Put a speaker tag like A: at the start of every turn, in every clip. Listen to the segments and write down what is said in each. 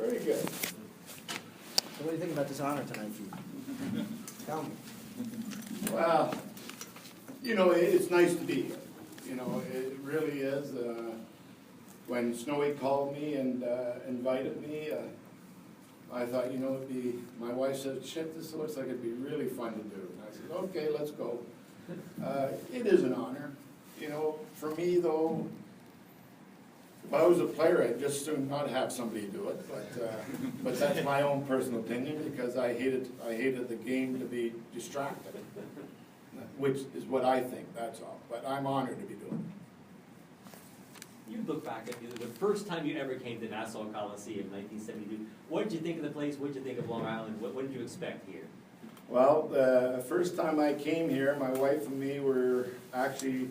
A: Very good.
B: So what do you think about this honor tonight, Chief? Tell me.
A: Well, you know, it's nice to be here. You know, it really is. When Snowy called me and invited me, I thought, you know, it'd be, my wife said, shit, this looks like it'd be really fun to do. And I said, okay, let's go. It is an honor. You know, for me though, if I was a player, I'd just soon not have somebody do it. But that's my own personal opinion, because I hated the game to be distracted, which is what I think, that's all. But I'm honored to be doing it.
C: You look back at the first time you ever came to Nassau Coliseum in 1972. What did you think of the place? What did you think of Long Island? What did you expect here?
A: Well, the first time I came here, my wife and me were actually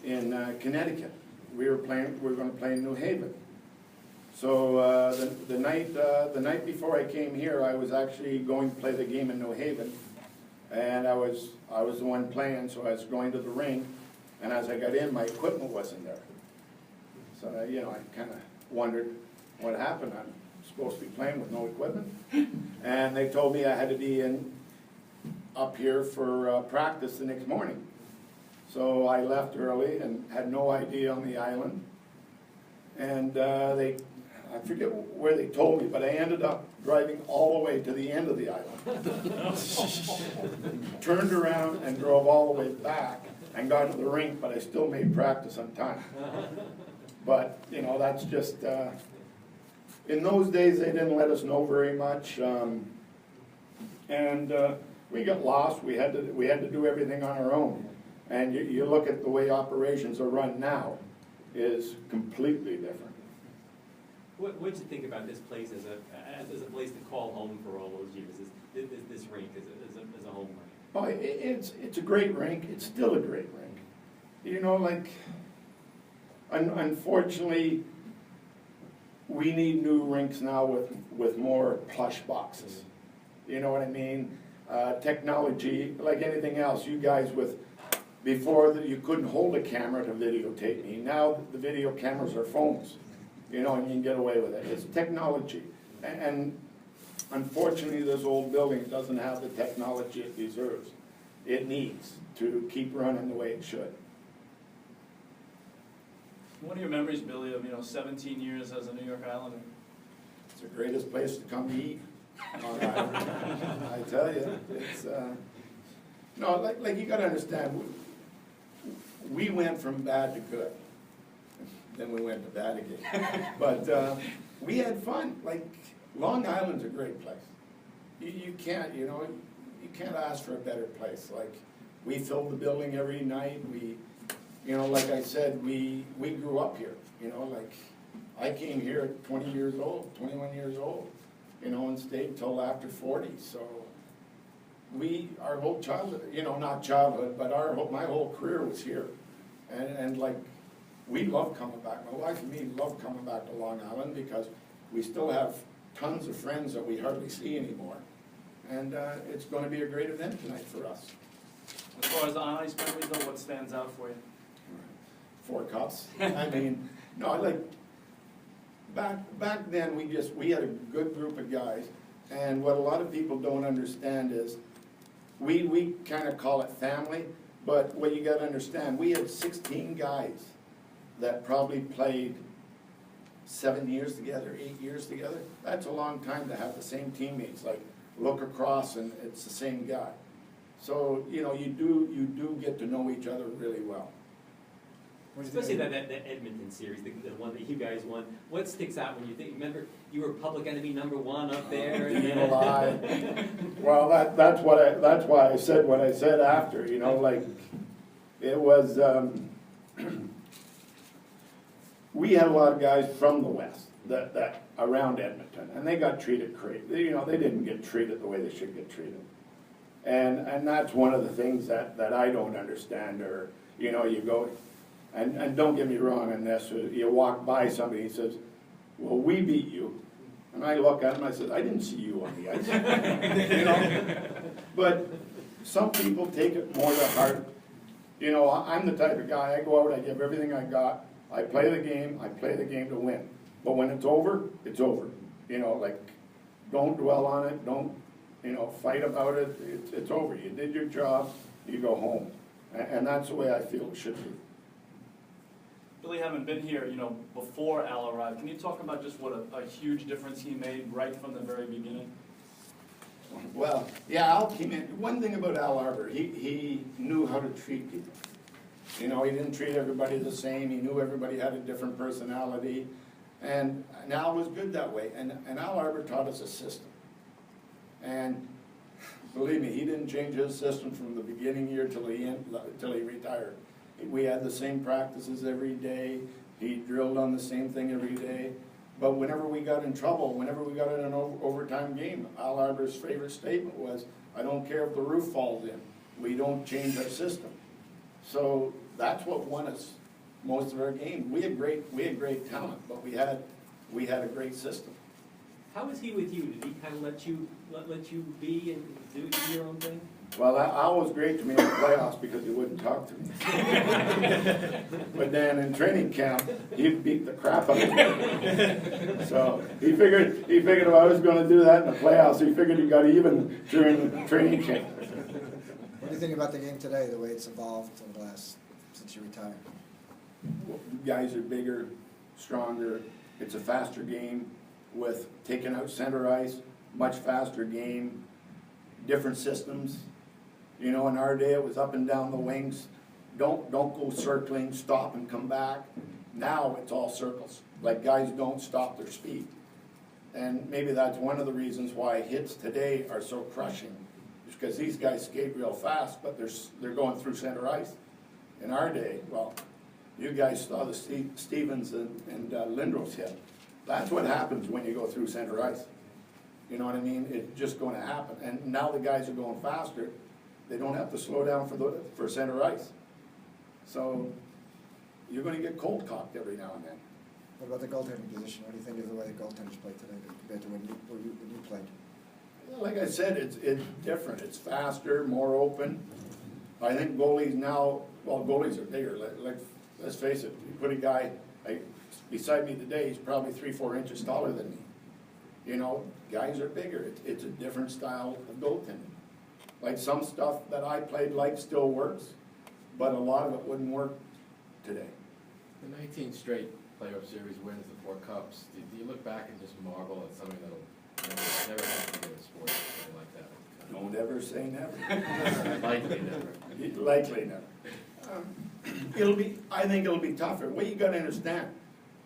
A: in Connecticut. We were going to play in New Haven. So the night before I came here, I was actually going to play the game in New Haven, and I was the one playing. So I was going to the rink, and as I got in, my equipment wasn't there. So you know, I kind of wondered what happened. I'm supposed to be playing with no equipment, and they told me I had to be up here for practice the next morning. So I left early and had no idea on the island. And I forget where they told me, but I ended up driving all the way to the end of the island. Turned around and drove all the way back and got to the rink, but I still made practice on time. But, you know, that's just, in those days they didn't let us know very much. We got lost. We had to do everything on our own. And you look at the way operations are run now, is completely different.
C: What did you think about this place as a place to call home for all those years? This rink as a home rink?
A: Oh, it's a great rink. It's still a great rink. You know, like, unfortunately, we need new rinks now with more plush boxes. You know what I mean? Technology, like anything else, you guys before you couldn't hold a camera to videotape me. Now the video cameras are phones, you know, and you can get away with it. It's technology. And unfortunately, this old building doesn't have the technology it deserves. It needs to keep running the way it should.
D: What are your memories, Billy, of 17 years as a New York Islander?
A: It's the greatest place to come to eat. I tell you, it's no, like you got to understand. We went from bad to good, then we went to bad again. But we had fun. Like, Long Island's a great place. You can't, you know, you can't ask for a better place. Like, we filled the building every night. We, you know, like I said, we grew up here. You know, like, I came here at 20 years old, 21 years old, you know, and stayed until after 40. So our whole childhood, you know, not childhood, but my whole career was here. And like, we love coming back. My wife and me love coming back to Long Island because we still have tons of friends that we hardly see anymore. And it's going to be a great event tonight for us.
D: As far as the on-ice memories, though, what stands out for you?
A: 4 cups. I mean, no, like, back then we had a good group of guys, and what a lot of people don't understand is we kind of call it family, but what you got to understand, we had 16 guys that probably played 7 years together, 8 years together. That's a long time to have the same teammates. Like, look across and it's the same guy. So, you know, you do get to know each other really well.
C: Especially that Edmonton series, the one that you guys won. What sticks out when you think? Remember, you were public enemy #1 up there.
A: Evil eye. Well, that's why I said what I said after. You know, like, it was. We had a lot of guys from the West that around Edmonton, and they got treated crazy. You know, they didn't get treated the way they should get treated, and that's one of the things that I don't understand. Or, you know, you go. And don't get me wrong on this, you walk by somebody and says, well, we beat you. And I look at him and I said, I didn't see you on the ice. You know? But some people take it more to heart. You know, I'm the type of guy, I go out, I give everything I got, I play the game to win. But when it's over, it's over. you know, like, don't dwell on it, don't, you know, fight about it, it's over. You did your job, you go home. And that's the way I feel it should be.
D: Billy, having been here, you know, before Al arrived, can you talk about just what a huge difference he made right from the very beginning?
A: Well, yeah, Al came in, one thing about Al Arbor, he knew how to treat people. You know, he didn't treat everybody the same, he knew everybody had a different personality, and Al was good that way, and Al Arbor taught us a system. And believe me, he didn't change his system from the beginning year till he retired. We had the same practices every day, he drilled on the same thing every day. But whenever we got in trouble, whenever we got in an overtime game, Al Arbor's favorite statement was, I don't care if the roof falls in, we don't change our system. So that's what won us most of our games. We had great talent, but we had a great system.
C: How was he with you? Did he kind of let you be and do your own thing?
A: Well, Al was great to me in the playoffs because he wouldn't talk to me. But then in training camp, he'd beat the crap out of me. So he figured if I was going to do that in the playoffs, he figured he got even during the training camp.
B: What do you think about the game today, the way it's evolved over the last, since you retired?
A: Guys are bigger, stronger. It's a faster game with taking out center ice, much faster game, different systems. You know, in our day it was up and down the wings. Don't go circling, stop and come back. Now it's all circles. Like guys don't stop their speed. And maybe that's one of the reasons why hits today are so crushing. It's because these guys skate real fast, but they're going through center ice. In our day, well, you guys saw the Stevens and Lindros hit. That's what happens when you go through center ice. You know what I mean? It's just going to happen. And now the guys are going faster. They don't have to slow down for center ice. So you're going to get cold cocked every now and then.
B: What about the goaltending position? What do you think of the way the goaltenders play today compared to when you played?
A: Like I said, it's different. It's faster, more open. I think goalies now, well, goalies are bigger. Let's face it, you put a guy beside me today, he's probably 3-4 inches taller than me. You know, guys are bigger. It's a different style of goaltending. Like some stuff that I played like still works, but a lot of it wouldn't work today.
E: The 19 straight playoff series wins, the 4 cups. Do you look back and just marvel at something that'll never happen in sports, something like that?
A: Don't ever say never.
E: Likely never.
A: Likely never. I think it'll be tougher. What you gotta understand,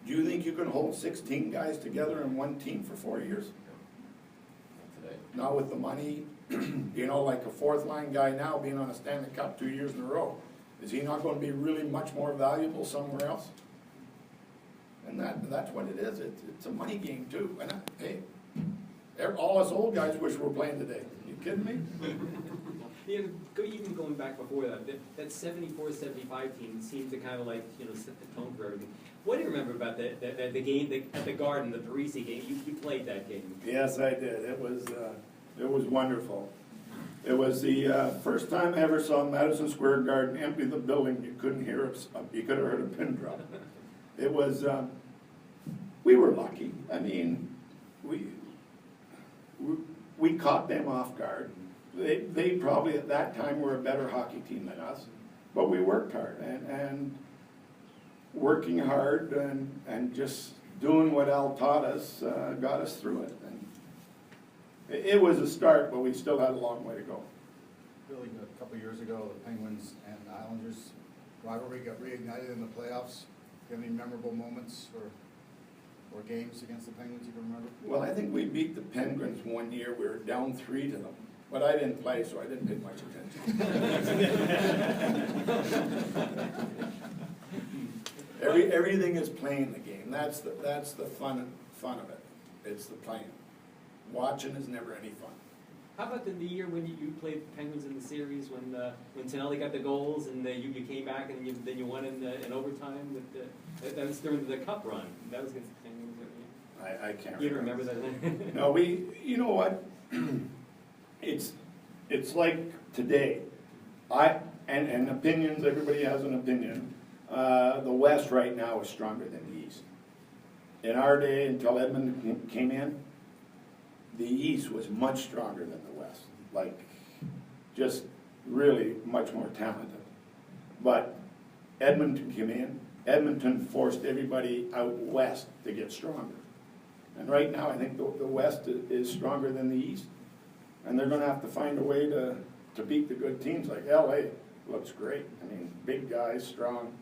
A: do you think you can hold 16 guys together in one team for 4 years?
E: Not today.
A: Not with the money, you know, like a fourth line guy now being on a Stanley Cup 2 years in a row. Is he not gonna be really much more valuable somewhere else? And that's what it is. It's a money game too. And hey, all us old guys wish we were playing today. You kidding me?
C: Yeah, even going back before that 74-75 team seemed to kind of like, you know, set the tone for everything. What do you remember about the game at the Garden, the Parisi game? You played that game.
A: Yes, I did. It was wonderful. It was the first time I ever saw Madison Square Garden empty the building. You couldn't hear you could have heard a pin drop. It was. We were lucky. I mean, we caught them off guard. They probably at that time were a better hockey team than us, but we worked hard and working hard and just doing what Al taught us got us through it. And it was a start, but we still had a long way to go.
F: Billy, a couple of years ago, the Penguins and Islanders rivalry got reignited in the playoffs. Do you have any memorable moments or games against the Penguins you can remember?
A: Well, I think we beat the Penguins one year. We were down 3 to them. But I didn't play, so I didn't pay much attention. Everything is playing the game. That's the fun of it. It's the playing. Watching is never any fun.
C: How about the year when you played the Penguins in the series when Tonelli got the goals and you came back and then you won in overtime? That was during the Cup run. That was against the Penguins.
A: I can't.
C: You remember that?
A: No, you know what? It's like today. And opinions. Everybody has an opinion. The West right now is stronger than the East. In our day, until Edmonton came in, the East was much stronger than the West, like, just really much more talented. But Edmonton came in, Edmonton forced everybody out west to get stronger. And right now, I think the West is stronger than the East. And they're gonna have to find a way to beat the good teams, like LA looks great. I mean, big guys, strong,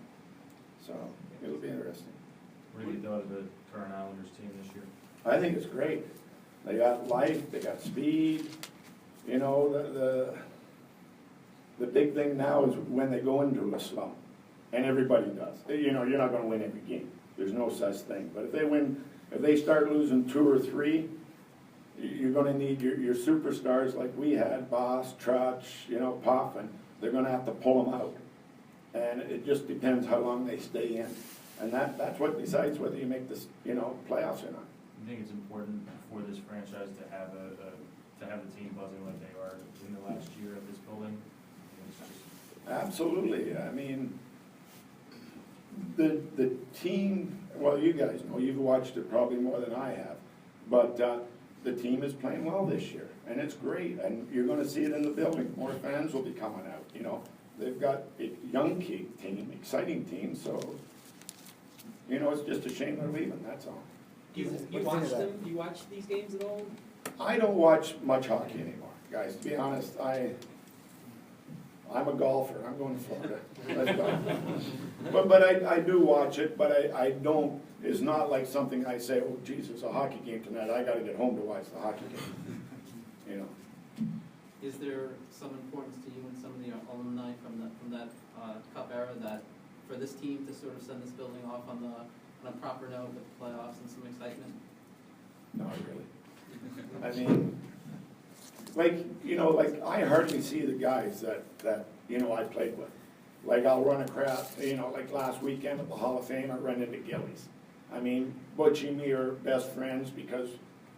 A: so it'll be interesting.
G: What have you thought of the current Islanders team this year?
A: I think it's great. They got life, they got speed, you know, the big thing now is when they go into a slump, and everybody does. You know, you're not gonna win every game, there's no such thing, but if they start losing 2 or 3, you're gonna need your superstars like we had, Boss, Trotch, you know, Poffin, they're gonna have to pull them out. And it just depends how long they stay in. And that's what decides whether you make this, you know, playoffs or not.
G: I think it's important for this franchise to have the team buzzing like they are in the last year of this building. It's just,
A: Absolutely, I mean, the team, well, you guys know, you've watched it probably more than I have, but the team is playing well this year, and it's great, and you're gonna see it in the building, more fans will be coming out, you know. They've got a young team, exciting team, so, you know, it's just a shame they're leaving, that's all.
C: Do you
B: What do you think
C: watch
B: of that?
C: them? Do you watch these games at all?
A: I don't watch much hockey anymore, guys, to be honest, I'm a golfer, I'm going to Florida, let's go. But I do watch it, but I don't, it's not like something I say, oh geez, there's a hockey game tonight, I gotta get home to watch the hockey game, you know.
H: Is there some importance to you and some of the alumni from that cup era that for this team to sort of send this building off on a proper note with the playoffs and some excitement?
A: Not really. I mean, like, you know, like I hardly see the guys that you know, I played with. Like I'll run across, you know, like last weekend at the Hall of Fame, I ran into Gillies. I mean, Butch and me are best friends because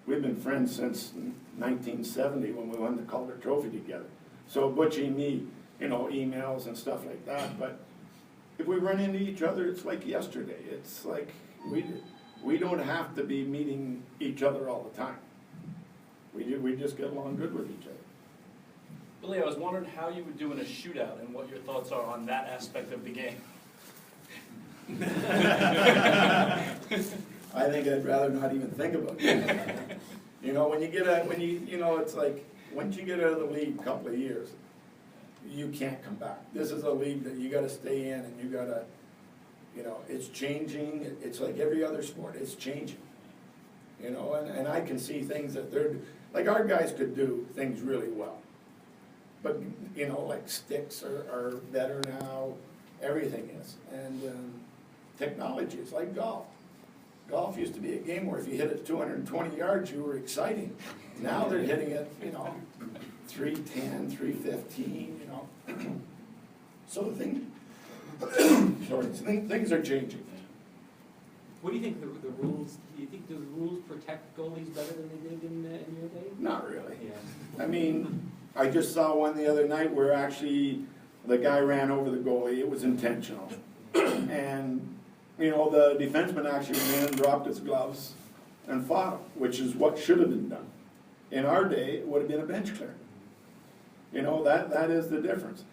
A: we've been friends since 1970 when we won the Calder Trophy together. So Butch and me, you know, emails and stuff like that. But if we run into each other, it's like yesterday. It's like we don't have to be meeting each other all the time. We just get along good with each other.
D: Billy, I was wondering how you would do in a shootout and what your thoughts are on that aspect of the game.
A: I think I'd rather not even think about it. You know, you know, it's like, once you get out of the league a couple of years, you can't come back. This is a league that you gotta stay in and you gotta, you know, it's changing, it's like every other sport, it's changing. You know, and I can see things that like our guys could do things really well. But, you know, like sticks are better now, everything is. And technology is like golf. Golf used to be a game where if you hit it 220 yards, you were exciting. Now they're hitting it, you know, 310, 315, you know. So things are changing.
C: What do you think the rules? Do you think the rules protect goalies better than they did in your day?
A: Not really.
C: Yeah.
A: I mean, I just saw one the other night where actually the guy ran over the goalie. It was intentional. And, you know, the defenseman actually ran and dropped his gloves and fought him, which is what should have been done. In our day, it would have been a bench clear. You know, that is the difference.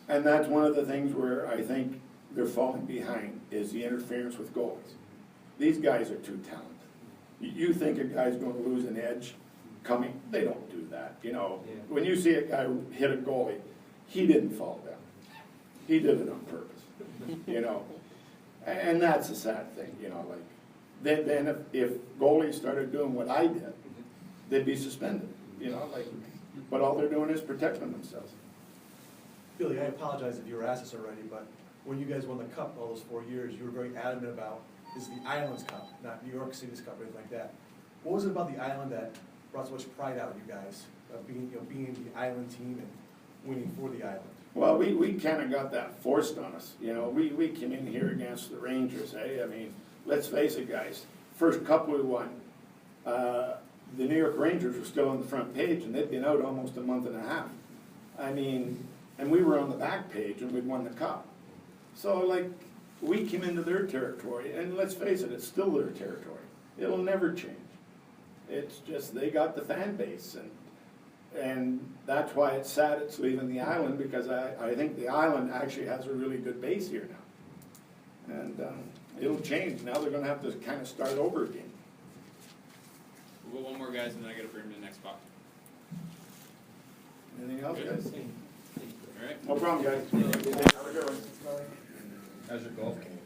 A: And that's one of the things where I think they're falling behind is the interference with goalies. These guys are too talented. You think a guy's going to lose an edge coming, they don't do that. You know,
C: Yeah.
A: when you see a guy hit a goalie, he didn't fall down. He did it on purpose, you know. And that's a sad thing, you know, like, then if goalies started doing what I did, they'd be suspended, you know, like, but all they're doing is protecting themselves.
I: Billy, I apologize if you were asked this already, but when you guys won the cup all those 4 years, you were very adamant about this is the Island's cup, not New York City's cup or anything like that. What was it about the Island that brought so much pride out of you guys, of being, you know, being the Island team and winning for the Island?
A: Well, we kind of got that forced on us, you know. We came in here against the Rangers, I mean, let's face it, guys. First cup we won, the New York Rangers were still on the front page, and they'd been out almost a month and a half. I mean, and we were on the back page, and we'd won the cup. So, like, we came into their territory, and let's face it, it's still their territory. It'll never change. It's just, they got the fan base, and that's why it's sad it's leaving the island, because I think the island actually has a really good base here now. And it'll change, now they're gonna have to kind of start over again.
J: We'll go one more, guys, and then I gotta bring him to the next spot.
A: Anything else, guys?
J: All right?
A: No problem, guys. Have a good one.
E: How's your golf game?